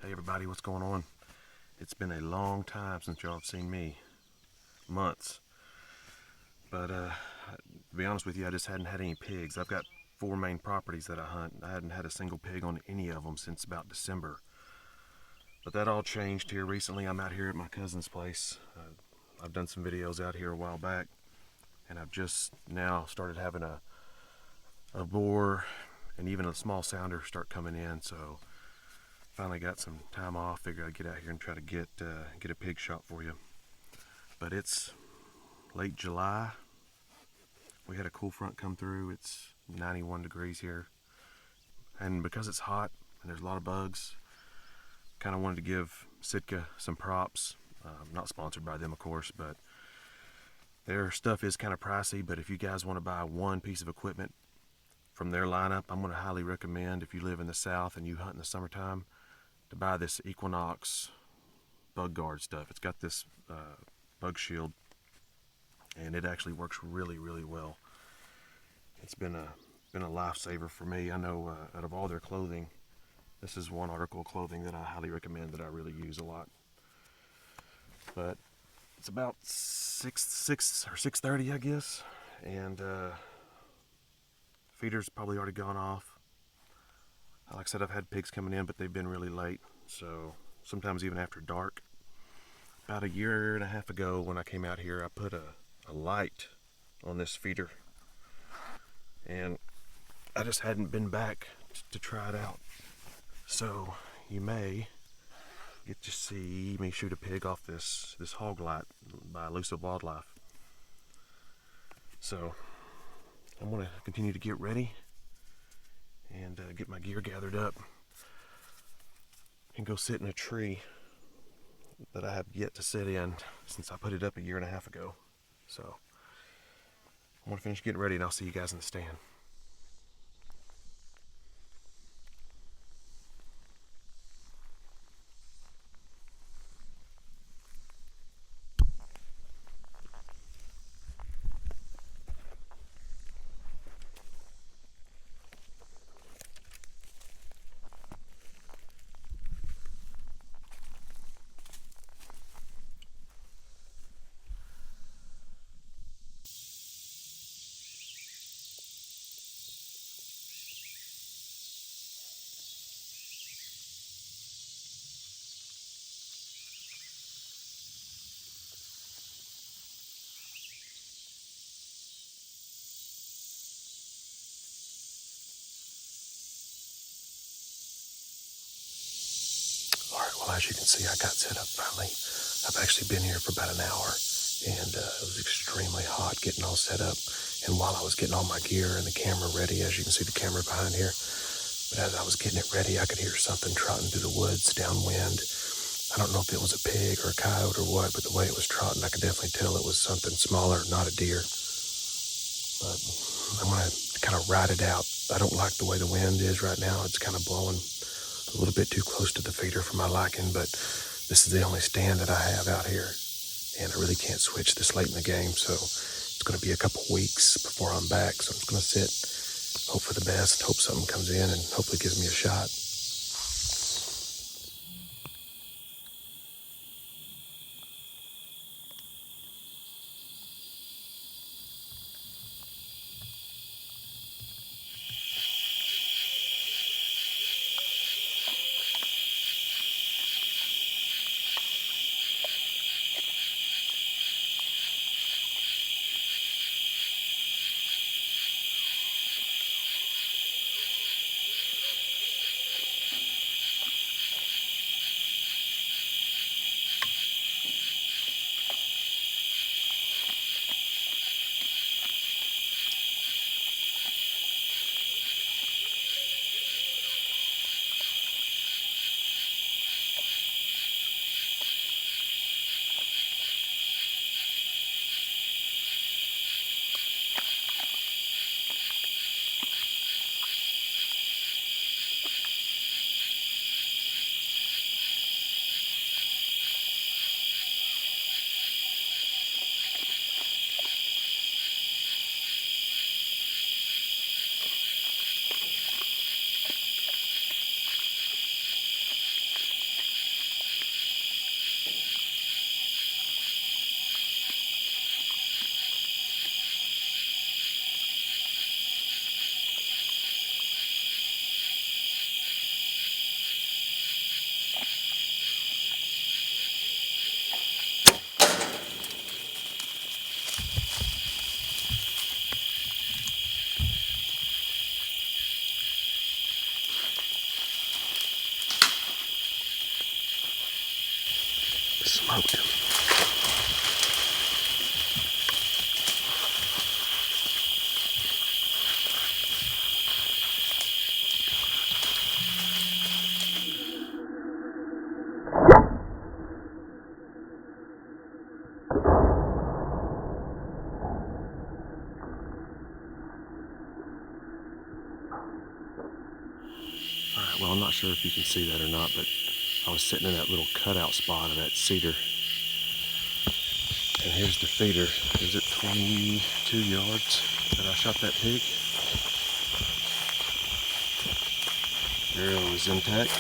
Hey everybody, what's going on? It's been a long time since y'all have seen me. Months. But to be honest with you, I just hadn't had any pigs. I've got 4 main properties that I hunt. I hadn't had a single pig on any of them since about December. But that all changed here recently. I'm out here at my cousin's place. I've done some videos out here a while back, and I've just now started having a boar and even a small sounder start coming in. So finally got some time off. Figured I'd get out here and try to get a pig shot for you. But it's late July. We had a cool front come through. It's 91 degrees here, and because it's hot and there's a lot of bugs, kind of wanted to give Sitka some props. Not sponsored by them, of course, but their stuff is kind of pricey. But if you guys want to buy one piece of equipment from their lineup, I'm going to highly recommend, if you live in the south and you hunt in the summertime, to buy this Equinox bug guard stuff. It's got this bug shield, and it actually works really, really well. It's been a lifesaver for me. I know out of all their clothing, this is one article of clothing that I highly recommend, that I really use a lot. But it's about 6 or 6:30, I guess, and feeder's probably already gone off. Like I said, I've had pigs coming in, but they've been really late, so sometimes even after dark. About a year and a half ago, when I came out here, I put a light on this feeder, and I just hadn't been back to try it out. So you may get to see me shoot a pig off this hog light by Elusive Wildlife. So I'm going to continue to get ready and get my gear gathered up and go sit in a tree that I have yet to sit in since I put it up a year and a half ago. So I'm going to finish getting ready, and I'll see you guys in the stand. Alright, well, as you can see, I got set up finally. I've actually been here for about an hour, and it was extremely hot getting all set up. And while I was getting all my gear and the camera ready, as you can see the camera behind here, but as I was getting it ready, I could hear something trotting through the woods downwind. I don't know if it was a pig or a coyote or what, but the way it was trotting, I could definitely tell it was something smaller, not a deer. But I'm going to kind of ride it out. I don't like the way the wind is right now. It's kind of blowing a little bit too close to the feeder for my liking, but this is the only stand that I have out here, and I really can't switch this late in the game, so it's going to be a couple weeks before I'm back. So I'm just going to sit, hope for the best, hope something comes in and hopefully gives me a shot. Smoked him. Alright, well, I'm not sure if you can see that or not, but I was sitting in that little cutout spot of that cedar. And here's the feeder. Is it 22 yards that I shot that pig? Arrow is intact.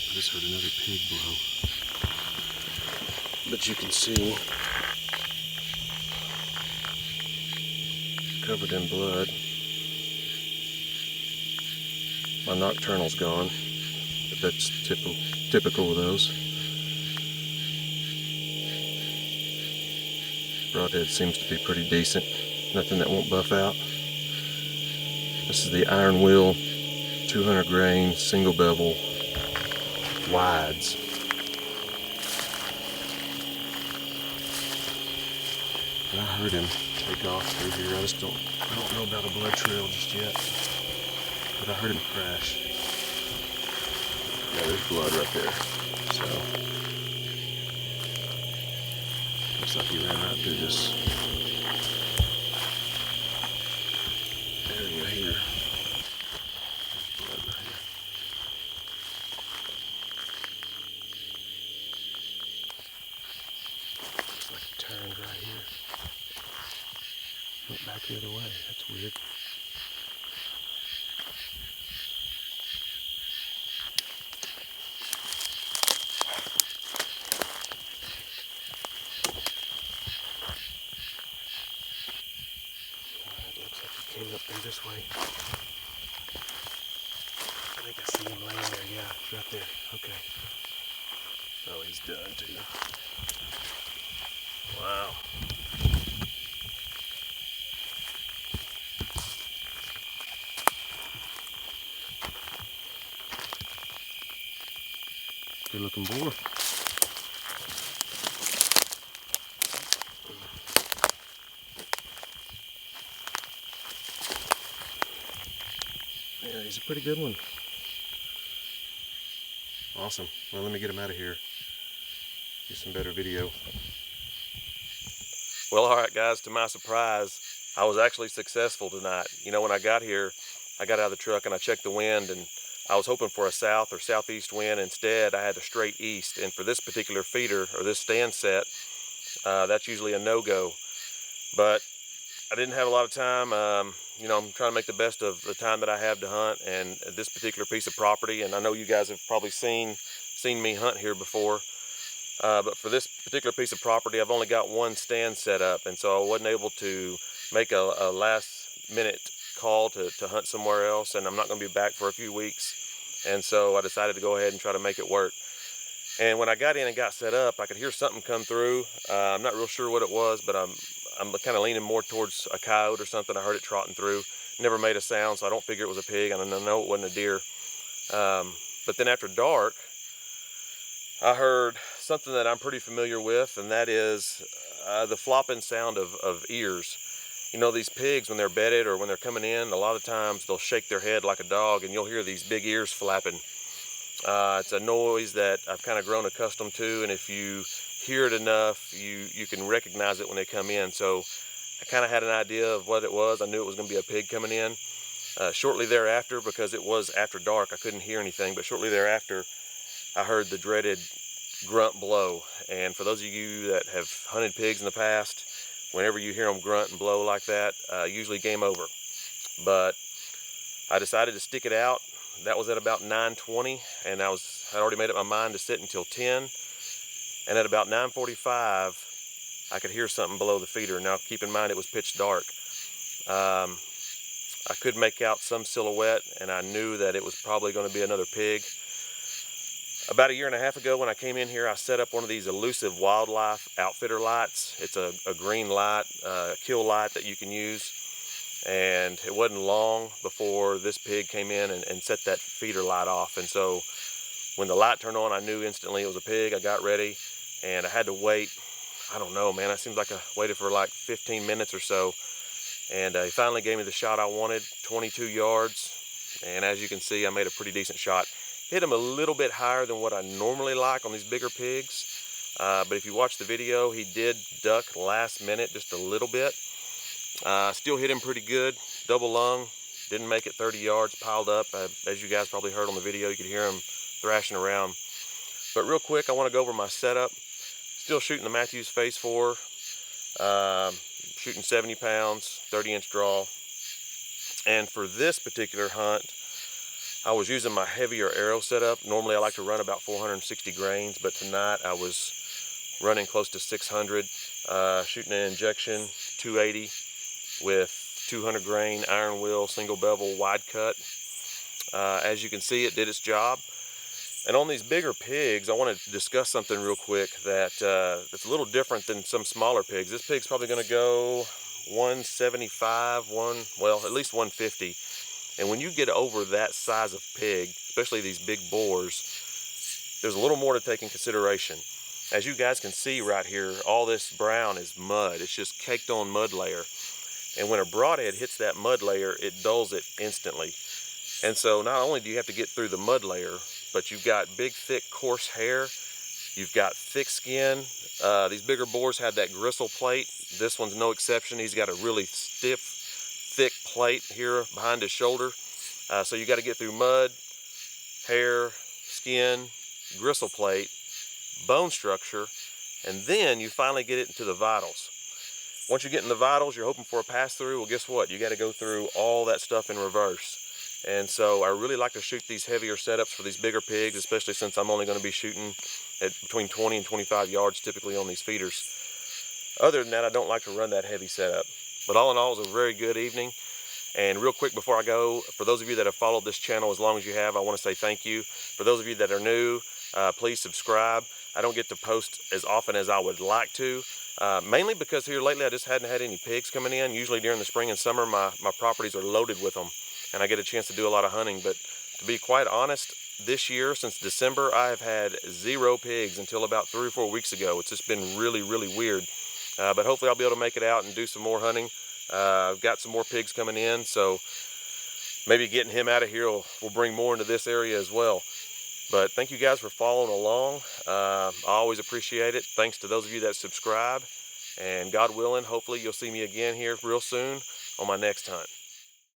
I just heard another pig blow. But you can see, covered in blood. My nocturnal's gone, but that's typical of those. Broadhead seems to be pretty decent. Nothing that won't buff out. This is the Iron Wheel 200 grain single bevel wides. And I heard him take off through here. I don't know about a blood trail just yet, but I heard him crash. Yeah, there's blood right there. So looks like he ran right through this area here. There's blood right here. Looks like he turned right here. Went back the other way. That's weird. It looks like he came up through this way. I think I see him laying there. Yeah, it's right there. Okay. Oh, he's done too. Wow. Good looking boar. Yeah, he's a pretty good one. Awesome. Well, let me get him out of here. Do some better video. Well, alright guys, to my surprise, I was actually successful tonight. You know, when I got here, I got out of the truck and I checked the wind, and I was hoping for a south or southeast wind. Instead, I had a straight east, and for this particular feeder, or this stand set, that's usually a no-go. But I didn't have a lot of time. You know, I'm trying to make the best of the time that I have to hunt, and this particular piece of property, and I know you guys have probably seen me hunt here before, but for this particular piece of property, I've only got one stand set up, and so I wasn't able to make a last minute call to hunt somewhere else, and I'm not going to be back for a few weeks, and so I decided to go ahead and try to make it work. And when I got in and got set up, I could hear something come through. I'm not real sure what it was, but I'm kind of leaning more towards a coyote or something. I heard it trotting through. Never made a sound, so I don't figure it was a pig, and I know it wasn't a deer. But then after dark, I heard something that I'm pretty familiar with, and that is the flopping sound of ears. You know, these pigs, when they're bedded or when they're coming in, a lot of times they'll shake their head like a dog, and you'll hear these big ears flapping. It's a noise that I've kind of grown accustomed to, and if you hear it enough, you can recognize it when they come in. So I kind of had an idea of what it was. I knew it was going to be a pig coming in. Shortly thereafter, because it was after dark, I couldn't hear anything, but shortly thereafter, I heard the dreaded grunt blow. And for those of you that have hunted pigs in the past, whenever you hear them grunt and blow like that, usually game over. But I decided to stick it out. That was at about 9:20, and I'd already made up my mind to sit until 10. And at about 9:45, I could hear something below the feeder. Now, keep in mind, it was pitch dark. I could make out some silhouette, and I knew that it was probably going to be another pig. About 1.5 years ago, when I came in here, I set up one of these elusive wildlife outfitter lights. It's a green light, a kill light that you can use. and it wasn't long before this pig came in and set that feeder light off. And so when the light turned on, I knew instantly it was a pig. I got ready, and I had to wait. I don't know, man, it seems like I waited for like 15 minutes or so, and he finally gave me the shot I wanted, 22 yards. And as you can see, I made a pretty decent shot. Hit him a little bit higher than what I normally like on these bigger pigs. But if you watch the video, he did duck last minute just a little bit. Still hit him pretty good, double lung. Didn't make it 30 yards, piled up. As you guys probably heard on the video, you could hear him thrashing around. But real quick, I want to go over my setup. Still shooting the Matthews Phase 4. Shooting 70 pounds, 30-inch draw. And for this particular hunt, I was using my heavier arrow setup. Normally I like to run about 460 grains, but tonight I was running close to 600, shooting an injection 280 with 200 grain iron wheel, single bevel, wide cut. As you can see, it did its job. And on these bigger pigs, I want to discuss something real quick that's a little different than some smaller pigs. This pig's probably going to go 175, well, at least 150. And when you get over that size of pig, especially these big boars, there's a little more to take in consideration. As you guys can see right here, all this brown is mud. It's just caked on mud layer. And when a broadhead hits that mud layer, it dulls it instantly. And so not only do you have to get through the mud layer, but you've got big, thick, coarse hair. You've got thick skin. These bigger boars have that gristle plate. This one's no exception. He's got a really stiff, thick plate here behind his shoulder. So you got to get through mud, hair, skin, gristle plate, bone structure, and then you finally get it into the vitals. Once you get in the vitals, you're hoping for a pass through. Well, guess what? You got to go through all that stuff in reverse. And so I really like to shoot these heavier setups for these bigger pigs, especially since I'm only going to be shooting at between 20 and 25 yards typically on these feeders. Other than that, I don't like to run that heavy setup. But all in all, it was a very good evening. And real quick before I go, for those of you that have followed this channel as long as you have, I want to say thank you. For those of you that are new, please subscribe. I don't get to post as often as I would like to, mainly because here lately I just hadn't had any pigs coming in. Usually during the spring and summer, my properties are loaded with them, and I get a chance to do a lot of hunting. But to be quite honest, this year, since December, I have had 0 pigs until about 3 or 4 weeks ago. It's just been really, really weird. But hopefully I'll be able to make it out and do some more hunting. I've got some more pigs coming in, so maybe getting him out of here will bring more into this area as well. But thank you guys for following along. I always appreciate it. Thanks to those of you that subscribe. And God willing, hopefully you'll see me again here real soon on my next hunt.